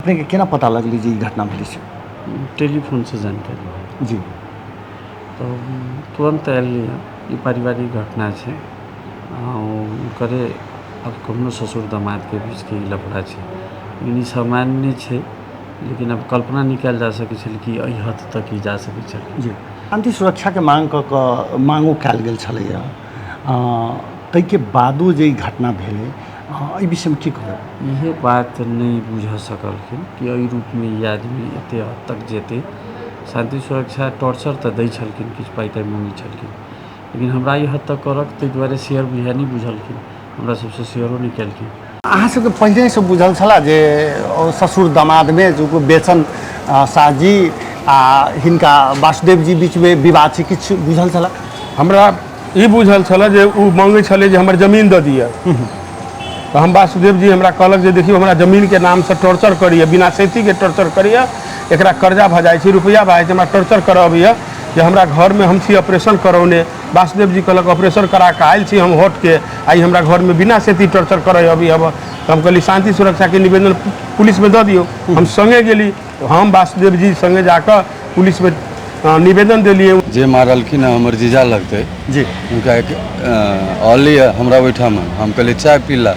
अपने के केना पता लगली जे ई घटना भेली से? टेलीफोन से जानकारी जी तो तुरंत आयल ये पारिवारिक घटना है करे अब कौनो ससुर दामाद के बीच के ई लफड़ा है लेकिन ई सामान्य है लेकिन अब कल्पना नहीं कल जा सकै छल कि एहि हद तक ई जा सकै छल। जी शांति सुरक्षा के मांगो कयल गेल छलैया ताहिके बादो जे ई घटना भेलै एहि विषय में की कहब? इहे बात नहीं बुझ सकलखिन कि एहि रूप में ई आदमी एते हद तक जेते। शांति सुरक्षा टॉर्चर तो दै छलखिन किछु पाइ ताइ मांगै छलखिन लेकिन हमरा ई हद तक करक ताहि दुआरे शेयर बुझा नहीं बुझलखिन हमरा सबसे शेयरो नहीं केलखिन। अहाँ सबके पहिले से बुझल छला जे ससुर दामाद में जो बेचन शाहजी आ हिनका वासुदेव जी बीच में विवाद छै किछु बुझल छला? हमरा ई बुझल छला जे उ मांगे छले जे हमर जमीन दे दिया तो हम वासुदेव जी हमरा कहलक जे देखियो हमरा जमीन के नाम से टॉर्चर करिए बिना सेती के टॉर्चर करिए एकरा कर्जा भ जाय छै रुपया भ जाय छै हमरा टॉर्चर करबिए जे हमरा घर में हम छी ऑपरेशन करौने। वासुदेव जी कहलक ऑपरेशन करा के आयल छी हम हट के आई हमरा घर में बिना सेती टॉर्चर करे अभी अब हम कहली शांति सुरक्षा के निवेदन पुलिस में दे दियो। हम संगे गेली हम वासुदेव जी संगे जाकर पुलिस में निवेदन दिलिए। जे मारलखिन हमर जीजा लगते जी उनका एक अली हमरा ओहिठाम हम कहली चाय पीला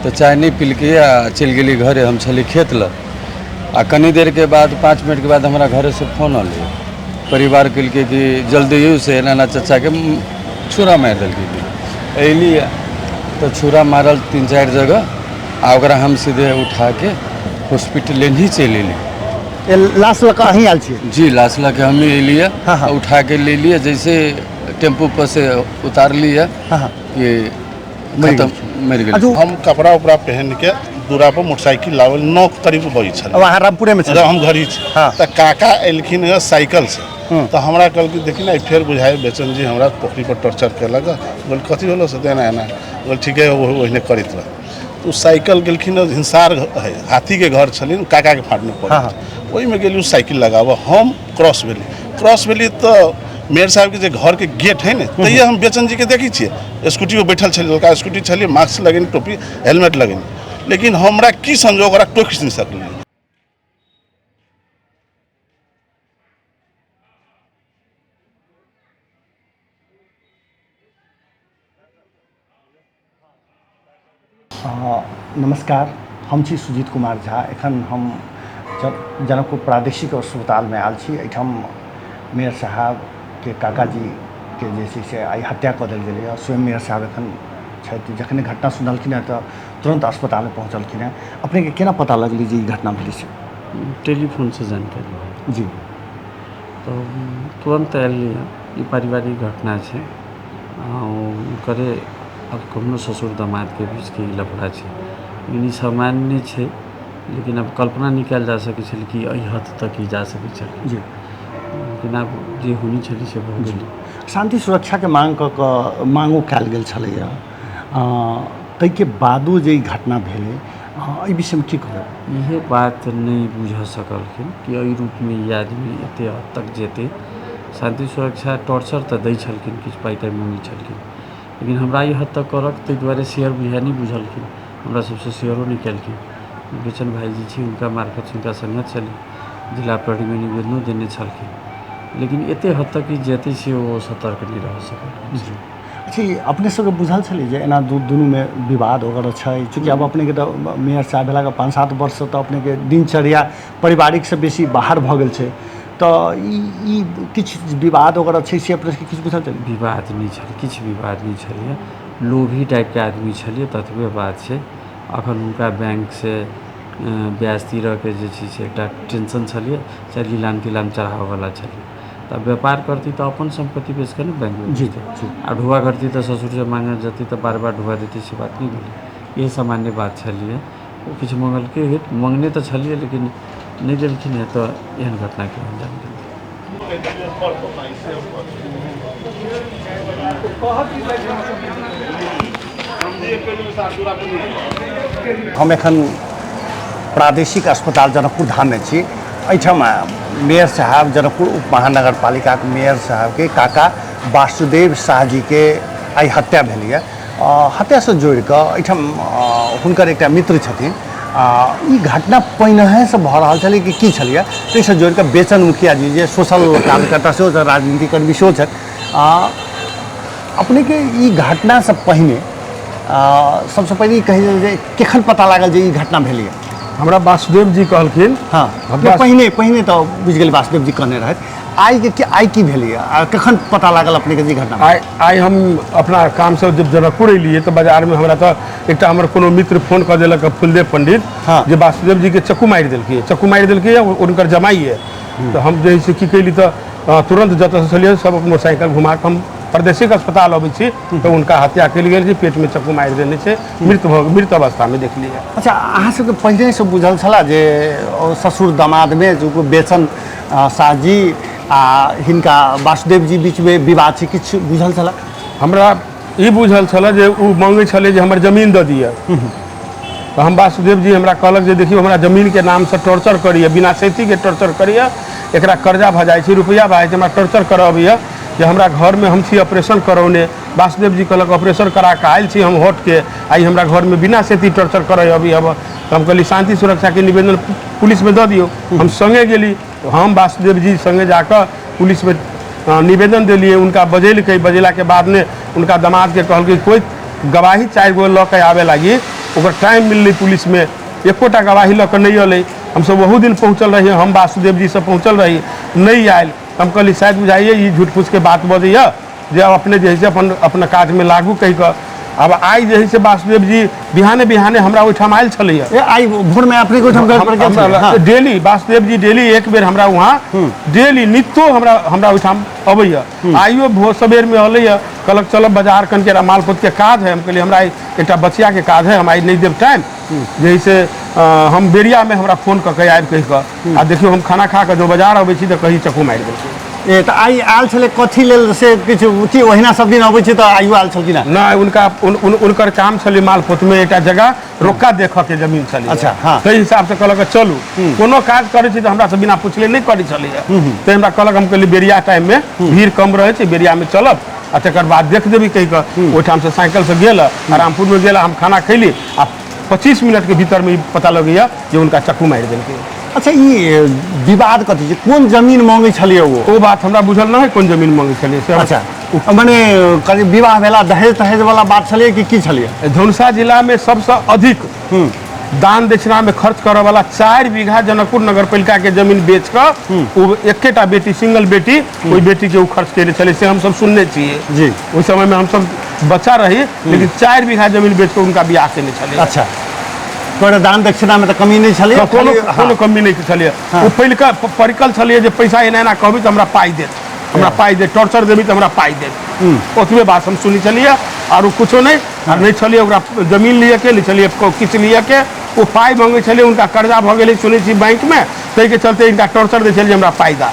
तो चाय नहीं पील के चल गेली घरे हम छली खेत ल आ कनी देर के बाद 5 मिनट के बाद हमारा घरे से फोन आल परिवार के कि जल्दी से नाना चाचा के छुरा मार दिल्ली अली तो छुरा मारल 3-4 जगह आ ओकरा हम सीधे उठा के हॉस्पिटल लेने ही चल एली। लाश लऽ कऽ अहीं आयल छियै? जी लाश ला के हम ही लिए हाँ। उठा के ले लिए जैसे टेम्पू पर से उतार लिया कि खत्म मर गए। हम कपड़ा उपड़ा पहन के दूरा पर मोटरसाइकिल लावल 9 करीब बजे छल वहाँ रामपुरे में हम घरी तो काका एलखिन साइकिल से तो हमरा कहल कि देखी ना फिर बुझाए बेचन जी हमरा पोखरी पर टॉर्चर कलक बोल कथी होलो से एना एना बोल ठीक है ओहने करत रह तो साइकिल गेलखिन हिंसार हाथी के घर छलिन काका के फाटने पड़े वही में गेली साइकिल लगाब हम क्रॉस भेली तो मेयर साहब के घर के गेट है ना तैये हम बेचन जी के देखी छे स्कूटी पर बैठल छल लड़का स्कूटी छलिए मास्क लगेनी टोपी हेलमेट लगेनी लेकिन हमरा की समझो ओकरा टोक नहीं सकली। नमस्कार हम छी सुजीत कुमार झा एखन हम जनकपुर प्रादेशिक अस्पताल में आयल छी। एठाम मेयर साहब के काका जी के जे छै से आई हत्या कऽ देल गेलै स्वयं मेयर साहब एखन छथि जखने घटना सुनलखिन तो तुरंत अस्पताल में पहुँचलखिन अपने के केना पता लगली जे ई घटना भेली से? टेलीफोन से जानकारी जी तो तुरंत आयल ये पारिवारिक घटना है करे अब कौनो ससुर दामाद के बीच के ई लफड़ा है लेकिन ई सामान्य है लेकिन अब कल्पना नहीं कल जा सकै छल कि एहि हद तक ई जा सकै छल। जी लेकिन अब जे होनी छली से भऽ गेलै। शांति सुरक्षा के मांगो कयल गेल छलैया ताहिके बादो जे ई घटना भेलै एहि विषय में की कहब? इहे बात नहीं बुझ सकलखिन कि एहि रूप में ई आदमी एते हद तक जेते। शांति सुरक्षा टॉर्चर तो दै छलखिन किछु पाइ ताइ मांगै छलखिन लेकिन हमरा ई हद तक करक ताहि दुआरे शेयर बुझा नहीं बुझलखिन हमरा सबसे शेयरो नहीं केलखिन। बेचन भाईजी छी उनका मार्फत हुनका संगत चली जिला प्रहरी में निवेदनो देने छलखिन लेकिन एते हद तक ई जेते से वो सतर्क नहीं रह सकल। अच्छा अपने सबके बुझल छलै जे एना दुनू में विवाद वगैरह छै चूँकि अब अपने के तो मेयर साहब भेला 5-7 वर्ष से तो अपने के दिनचर्या पारिवारिक से बेसी बाहर भ गेल छै तो ई किछु विवाद वगैरह छै से अपने के किछु बुझल छलै? विवाद नहीं छल किछु विवाद नहीं छलिए लोभी टाइप के आदमी छलिए ततबे बात छै। अखन उनका बैंक से ब्याज तीरह के जे छै से एकटा टेंशन छलिए चाहे लीलाम तिलाम चढ़ावे वाला छलिए तब व्यापार करती तो अपन संपत्ति बेच कर बैंक में जी आ ढुआ करती तो ससुर से मांगे जाती तो बार बार ढुआ देती से बात नहीं बोली ये सामान्य बात छलिए। वो किछु मंगलके मंगने तो छलिए लेकिन नहीं दिलखिन है तो एहन घटना के अंजाम दिल। हम एखन प्रादेशिक अस्पताल जनकपुर धाम में छी। एहिठाम मेयर साहब जनकपुर उप महानगर पालिका के मेयर साहब के काका वासुदेव शाह जी के आई हत्या भेल है। हत्या से जोड़ कर एहिठाम हुनकर एकटा मित्र छथिन ई घटना पहिने से भऽ रहल छलै कि की छलिए ताहिसँ जोड़ि कऽ बेचन मुखिया जी जे सोशल कार्यकर्ता सेहो छथि राजनीतिक कर्मी सेहो छथि अपनेके ई घटनासँ पहिने सबसँ पहिने ई कही जे केखन पता लागल जे ई घटना भेलै हमरा वासुदेव जी कहलखिन। हाँ पहिने तो बुझि गेल वासुदेव जी कहने रहथि आई की भेलै कखन पता लागल अपनेके जे घटना आई हम अपना काम से जब जनकपुर एलिए तो बाजार में हमरा तो एक हमर कोनो मित्र फोन कर दिलक फुलदेव पंडित हाँ। जे वासुदेव जी के चक्कू मारि देलकै उनकर जमाई है। तो हम जे से की कैली तो तुरंत जतऽ से छलिए सब मोटरसाइकिल घुमा के हम प्रादेशिक अस्पताल अबै छी तो उनका हत्या कल गेल, पेट में चक्कू मारि देने छै, मृत अवस्था में देखलिए। अच्छा अहाँ सबके पहिले से बुझल छला जे ससुर दामाद में जो बेचन शाहजी आ हिनका वासुदेव जी बीच में विवाद छै किछु बुझल छला? हमरा ई बुझल छला जे उ मांगे छले जे हमर जमीन दऽ दिअ। तो हम वासुदेव जी हमरा कहलक जे देखियो हमरा जमीन के नाम से टॉर्चर करिए, बिना सेती के टॉर्चर करिए, एकरा कर्जा भऽ जाइ छै, रुपया भऽ जाइ छै, हमरा टॉर्चर करबिए जे हमरा घर में हम छी ऑपरेशन करौने। वासुदेव जी कहलक ऑपरेशन करा के आयल छी हम हट के, आई हमरा घर में बिना सेती टॉर्चर करे अभी अब। तो हम कहली शांति सुरक्षा के निवेदन पुलिस में दऽ दियो। हम संगे गेली, हम वासुदेव जी संगे जाकर पुलिस में निवेदन दिलिए। उनका बजेलकै, बजेला के बाद में उनका दामाद के कहल कि कोई गवाही 4 गो लऽ के आवे लगी, ओकर टाइम मिललै पुलिस में, एकोटा गवाही लऽ के नहीं अलै। हम सब वहू दिन पहुँचल रही, हम वासुदेव जी से पहुँचल रही, नहीं आयल। हम कहली शायद बुझाइए ये झूठ फूस के बात बजैया जे अपने जे है अपन काज में लागू कही कऽ। अब आई जे है से वासुदेव जी बिहाने हमरा ओहिठाम आयल छलैया। आई भोर में अपने डेली वासुदेव जी डेली एक बेर हमरा वहाँ डेली नित्यो हमरा ओहिठाम अबैया। आइयो भोर सबेर में अलै, कहलक चलो बाजार कनके मालपोत के काज है। हम कहलिए हमरा एक बचिया के काज है, हम आई नहीं देव टाइम, जैसे हम बेरिया में हमरा फोन करके आबि कहि कऽ आ देखियो हम खाना खा के जो बाजार अबै छी तो कहीं चक्कू मारि देलकै। तो आई आयल छलै कथी लेल से किछु कि ओहिना सब दिन अबै छै तो आइयो आयल छलखिन ना? उनकर काम छलै मालपोत में एक जगह रोका देख के जमीन छलै। अच्छा हाँ। ताहि हिसाब से कहलक चलू कोनो काज करै छी तो हमरा से बिना पूछले नहीं करै छलैया। तो हमरा कहलक, हम कहली बेरिया टाइम में भीड़ कम रहे छै, बेरिया में चलब आ तकर बाद देख देवी कहि कऽ ओहिठाम से साइकिल से गेल, रामपुर में गेल, हम खाना खैली आ 25 मिनट के भीतर में पता लगैया जे उनका चक्कू मारि देलकै। अच्छा ई विवाद कथी छै, कोन जमीन मांगे छलिए वो बात हमरा बुझल नहीं, कोन जमीन मांगे छलिए से। अच्छा माने करीब विवाह भेला दहेज वाला बात छलिए कि की छलिए? धनुषा जिला में सबसे अधिक दान दक्षिणा में खर्च करे वाला 4 बीघा जनकपुर नगर पालिका के जमीन बेच कर एकेटा बेटी, सिंगल बेटी, कोई बेटी के खर्च करे चले से हम सब सुनने चाहिए जी। उस समय में हम सब बच्चा रही, लेकिन 4 बीघा जमीन बेच कर उनका ब्याह के नहीं चले। अच्छा कोई दान दक्षिणा में तो कमी नहीं छलिए? कोनो कमी नहीं छलिए। वो पहिलका परिकल छलिए जे पैसा एना कहबी तो हमरा पाई देत, हमरा पाई दे, टॉर्चर देवी तो हमरा पाई देत, ओतबे बात हम सुनी चलिए और कुछो नहीं। और नहीं छलिए ओकरा जमीन लिए के नहीं छलिए किछु लिए के, वो पाई मांगे छलिए, उनका कर्जा भऽ गेलै सुनै छी बैंक में, ताहि के चलते इनका टॉर्चर दै छलिए हमरा पाई दा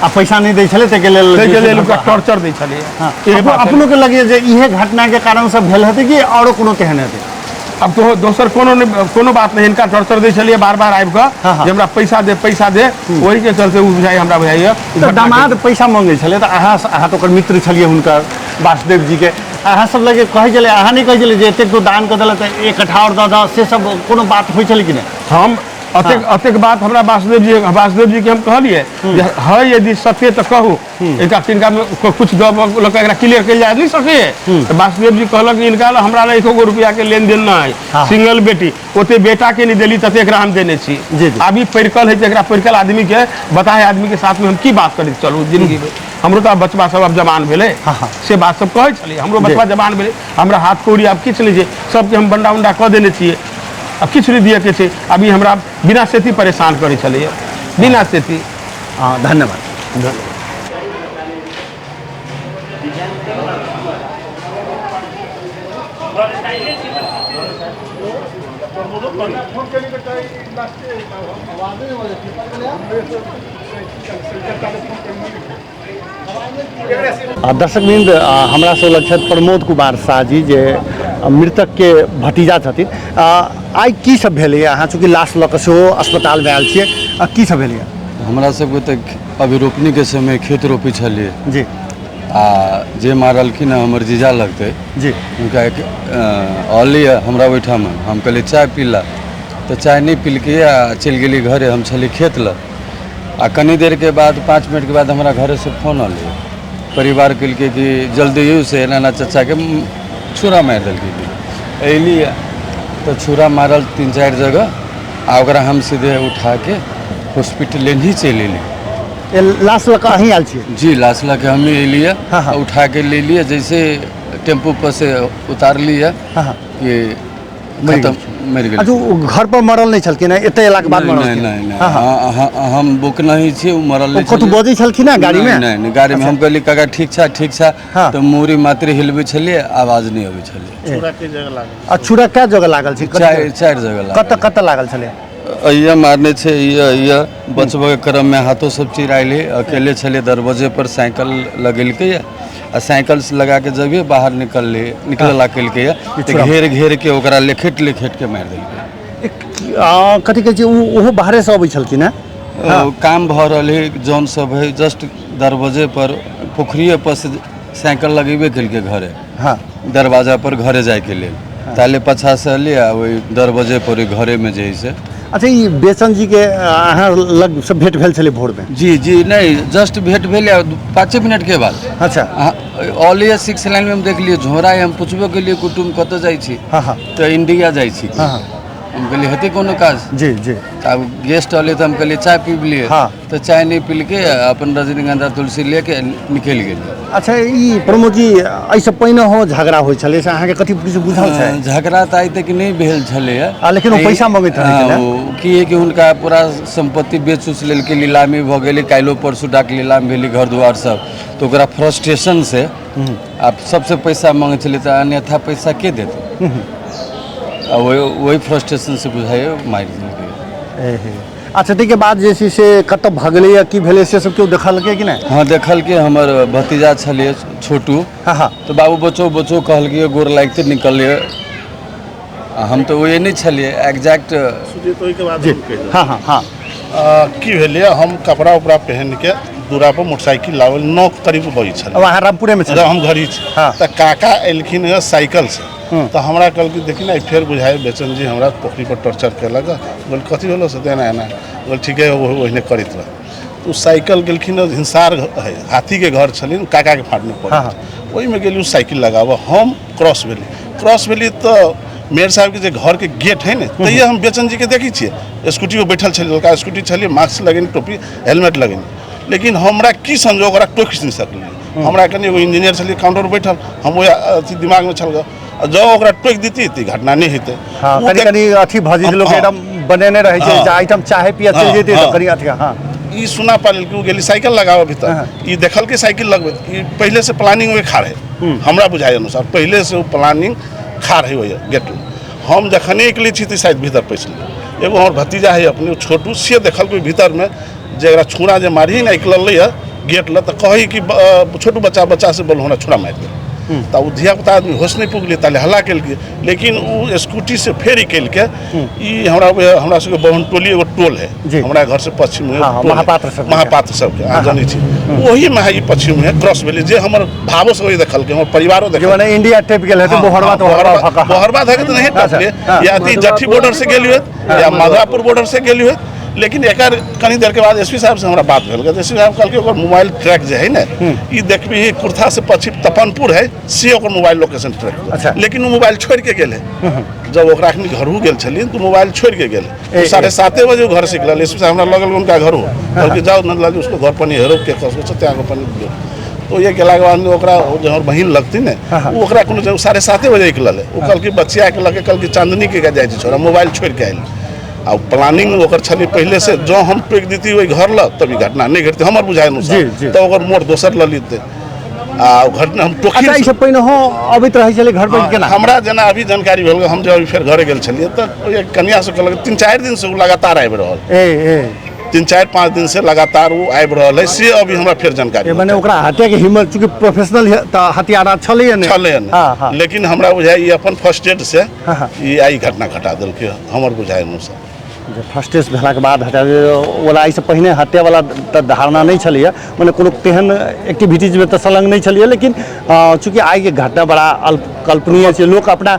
आ पैसा नहीं दै छले ताहि के लेल उनका टॉर्चर दै छलिए। अपनों के लगे जे इहे घटना के कारण से भेल हेतै कि औरो कोनो केहन हेतै? अब तो दोसर कोनो बात नहीं, इनका टॉर्चर दै छलिए बार आबि कऽ जे हमरा पैसा दे, वही के चलते उ बुझाइ हमरा बुझाइए। दामाद पैसा मांगे छले तो अहाँ तो ओकर मित्र छलिए हुनकर वासुदेव जी के, अहाँ सब लगे कहै छले, अहाँ नहीं कहै छले जे एतेक तो दान कऽ देलक तऽ एक कट्ठा और दऽ दऽ, से सब कोनो बात होइ छलै कि नहीं? हम अतेक बात हमरा वासुदेव जी के हम कहलिए है यदि सत्य तो कहू, इनका तिनका में कुछ एकरा क्लियर कल जा नहीं सके। तो वासुदेव जी कहलक इनका हमरा 1 रुपया के लेन देन नहीं, सिंगल बेटी ओते बेटा के नहीं दिली तते एकरा हम देने छी। अभी परिकल है एकरा परिकल आदमी के बताए, आदमी के साथ में हम की बात करी चलू जिंदगी में। हमरो तो बचबा सब अब जवान भेले से बात सब कहै छलिए, हमरो बचबा जवान भेले, हमरा हाथ कौड़ी आब किछु नहीं छै, सबके हम बंडा उंडा कऽ देने छियै, अब किछु नहीं दिए के छै। अभी हमरा बिना सेती परेशान करे छलिए, बिना सेती। हाँ धन्यवाद। दर्शकवृन्द हमरा से लग छथि प्रमोद कुमार शाह जी जे मृतक के भतीजा छथिन। आई की सब भेलैए? अहाँ चूँकि लाश लऽ कऽ सेहो अस्पताल में आयल छियै, की सब भेलैए? हमरा सबके तऽ अभी रोपनी के समय खेत रोपी छलिए जी, आ जे मारलखिन हमर जीजा लगते जी, उनका एक अली हमरा ओहिठाम, हम कहलिए चाय पीला तो चाय नहीं पील के आ चल गई घरे हम छली खेत ल आ कनी देर के बाद 5 मिनट के बाद हमारा घरे से फोन आल परिवार के कि जल्दी से नाना चाचा के छुरा मार दिल अली तो छुरा मारल 3-4 जगह आ ओकरा हम सीधे उठा के हॉस्पिटल लेने ही चल अली। लाश लगा अहीं आयल छियै? जी लाश ला के हम ही लिए हाँ। उठा के ले लिए जैसे टेम्पू पर से उतार लिया हाँ। कि मरि खत्म गेल। मर गए। अच्छा वो घर पर मरल नहीं छलखिन हैं? एते अयलाक बाद मरल नहीं छलखिन? नहीं नहीं हाँ, हाँ। हम बुक नहीं छे मरल वो नहीं कतौ बजै छलखिन ना गाड़ी में? नहीं नहीं गाड़ी में हम कहली काका ठीक छा हाँ। तो मूरी मात्र हिलबे छलिए आवाज नहीं आबै छलिए। पूरा के जगह लागल आ छुरा क्या जगह लागल छै? 4 जगह कत कत लागल छलै? अइया मारने छे अइया बचबे के क्रम में हाथों सब चिराइले अकेले छले दरवाजे पर साइकिल लगेलके आ साइकिल से लगा के जब बाहर निकल अकेलके तो घेर के ओकरा लेखेट के मार देलके। कथी कहै छै ओहो बाहरे से अबै छलखिन हैं? काम भ रहल है जौन सब है जस्ट दरवाजे पर पोखरिए पर से साइकिल लगेबे केलके घरे हाँ। दरवाजा पर घरे जाए के लेल ताले पाछा से अलिए आ वही दरवाजे पर घरे में जे से। अच्छा ये बेचन जी के अहाँ लग से भेंट भेल छलै भोर में? जी नहीं जस्ट भेंट भेल 5 मिनट के बाद। अच्छा ऑलिया 6 लाइन में हम देख लिए झोरा हम पूछबो के लिए कुटुम कत जाई छी हाँ। तो इंडिया जाई छी। हाँ। हम कहलिए हेतै कोनो काज? जी। अब गेस्ट आले तो हम कहलिए चाय पीब लिए। हाँ। तो चाय नहीं पी के अपन रजनीगंधा तुलसी लेके निकल गेल। अच्छा ई प्रमोद जी ऐसे पहिने हो झगड़ा होइ छलै से अहाँके कथी किछु बुझल छै? झगड़ा तो आइ तक नहीं भेल छले लेकिन वो पैसा मांगैत रहै छलै? कि है कि हुनका पूरा संपत्ति बेच उच लेलकै नीलामी भ गेलै काल्हि परसू डाक नीलाम भेलै घर दुआर सब तो ओकरा फ्रस्ट्रेशन से आप सबसे पैसा मांगे छलै तो अन्यथा पैसा के देते वही फ्रस्ट्रेशन से बुझाइए मारि देलकै। अच्छा ताहिके बाद जे छै से कतऽ भगलै की भेलै से सब केओ देखलकै कि नहीं? हाँ देखलकै हमर भतीजा छलिए छोटू। हाँ। तो बाबू बचो कहलकै गोर लागिते निकलिए हम तो वही नहीं छलिए एग्जैक्ट। के बाद हाँ। की भेलिए हम कपड़ा उपड़ा पहन के दूरा पर मोटरसाइकिल लावल 9 करीब बजे छल वहाँ रामपुरे में हम घरी हाँ। तो काका एलखिन साइकिल से तो हमरा कहलकै देखी ना फिर बुझाए बेचन जी हमरा पोखरी पर टॉर्चर केलक बोल कथी होलो से एना बोल ठीक है ओहने करैत रह तो साइकिल गेलखिन हिंसार हाथी के घर छलिन काका के फाटने पर वही में गेली साइकिल लगाबऽ हम क्रॉस भेली तो मेयर साहब के घर के गेट है ना तैये हम बेचन जी के देखी छे स्कूटी पर बैठल छल लड़का स्कूटी छलिए मास्क लगेनी टोपी हेलमेट लगेनी लेकिन हमरा की संजोग ओकरा टोक नहीं सकलिए। हमरा कनी एगो इंजीनियर छलिए काउंटर पर बैठल हम वो अथी दिमाग में छल जब ओकरा टोक देती तो घटना नहीं हेतै। हाँ कनी अथी भजी लोग एकदम बनेने रहे छै जे आइटम चाहे पिया चल जेतै तो कनी अथी। हाँ ई सुना पालिल कि गेली साइकिल लगाबऽ भीतर ई देखल के साइकिल लगबे ई पहले से प्लानिंग में खाड़ है हमरा बुझाए अनुसार पहले से वो प्लानिंग खाड़ है वही गेट में हम जखने निकली छी तो शायद भीतर पैसल एगो हमर भतीजा है अपने छोटू से देखल कोई भीतर में जरा छुरा जे मारी ना निकल गेट ल तो कही कि छोटू बच्चा से बोल हमरा छुरा मार दे तो वो धियापुता आदमी होश नहीं पुगली ताले हल्ला केलकै लेकिन वो स्कूटी से फेर निकल के हमरा सबके बहन टोली एगो टोल है हमरा घर से पश्चिम में महापात्र सबके जानी छी वही में है पश्चिम में क्रॉस भेली जे हमर भावो से वही देखल के हमर परिवारो देखल माने इंडिया टेप गेल हेतै बोहरबा धके तो नहीं टपले या अथी जट्ठी बॉर्डर से गेली होत या माधवापुर बॉर्डर से गेली होत लेकिन एक कनी देर के बाद एसपी साहब से हमारा बात भेल एसपी साहब कहलकै ओकर मोबाइल ट्रैक जे है ना ई देखबी कुर्था से पश्चिम तपनपुर है से ओकर मोबाइल लोकेशन ट्रैक। अच्छा लेकिन वो मोबाइल छोड़ के गेल है जब ओकरा अखनी घरू गेल छलिन तो मोबाइल छोड़ के गेल 7:30 बजे घर से निकलल एसपी साहब हमरा लगल उनका घर हो कहलकै जाओ नंदलाल उसको घर पर नहीं हेरो के कसो से त्याग अपन तो ये गेला के बाद ओकरा जो बहिन लगती ने वो ओकरा कोनो 7:30 बजे निकलल है वो कहलकै बच्चिया के लगे कहलकै चांदनी के जाय छै छोरा मोबाइल छोड़ के आइल आ प्लानिंग ओकर छली पहले से जो हम टोक देती वही घर ल तभी घटना नहीं घटते हमर बुझाए अनुसार तो ओकर मोड़ दोसर ल लेते आ घटना हम टोकी। अच्छा ई पहिने हो अबैत रहै छलै घर पर केना? हमरा जना अभी जानकारी भेल हम जब फिर घरे गेल छलिए तो एक कन्या से कहलक 3-4 दिन से लगातार आबि रहल 3-4-5 दिन से लगातार वो आबि रहल है से अभी हमरा फिर जानकारी माने ओकरा हत्या के हिम्मत चूंकि प्रोफेशनल हथियार छलै नहीं लेकिन हमरा बुझाए अपन फर्स्ट एड से ई आई घटना घटा देलकै हमर बुझाए अनुसार। जे फर्स्टेज भेलाके बाद हत्या वाला एहिसँ पहिने हत्यावला तऽ धारणा नहीं छलैए मने कोनो तेहन एक्टिविटीजमे तऽ संलग्न नहीं छलिए लेकिन चूँकि आइके घटना बड़ा अल्पकल्पनीय छै लोग अपना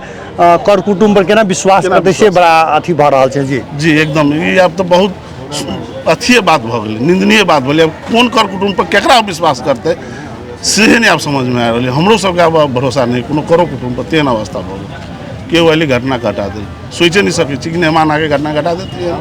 कर कुटुम्ब पर केना विश्वास करतै से बड़ा अथी भऽ रहल छै जी एकदम ये अब तो बहुत अथिये बात भऽ गेलै निंदनीय बात भेलै अब कोन कर कुटुम्ब पर केकरा विश्वास करतै सेहे नहीं आब समझ में आ रहल है हमरो सबके अब भरोसा नहीं कोनो करो कुटुम्ब पर तेहन अवस्था भऽ गेल केओ वाली घटना घटा दे सोचे नहीं सकै छी कि मेहमान आके घटना घटा देती है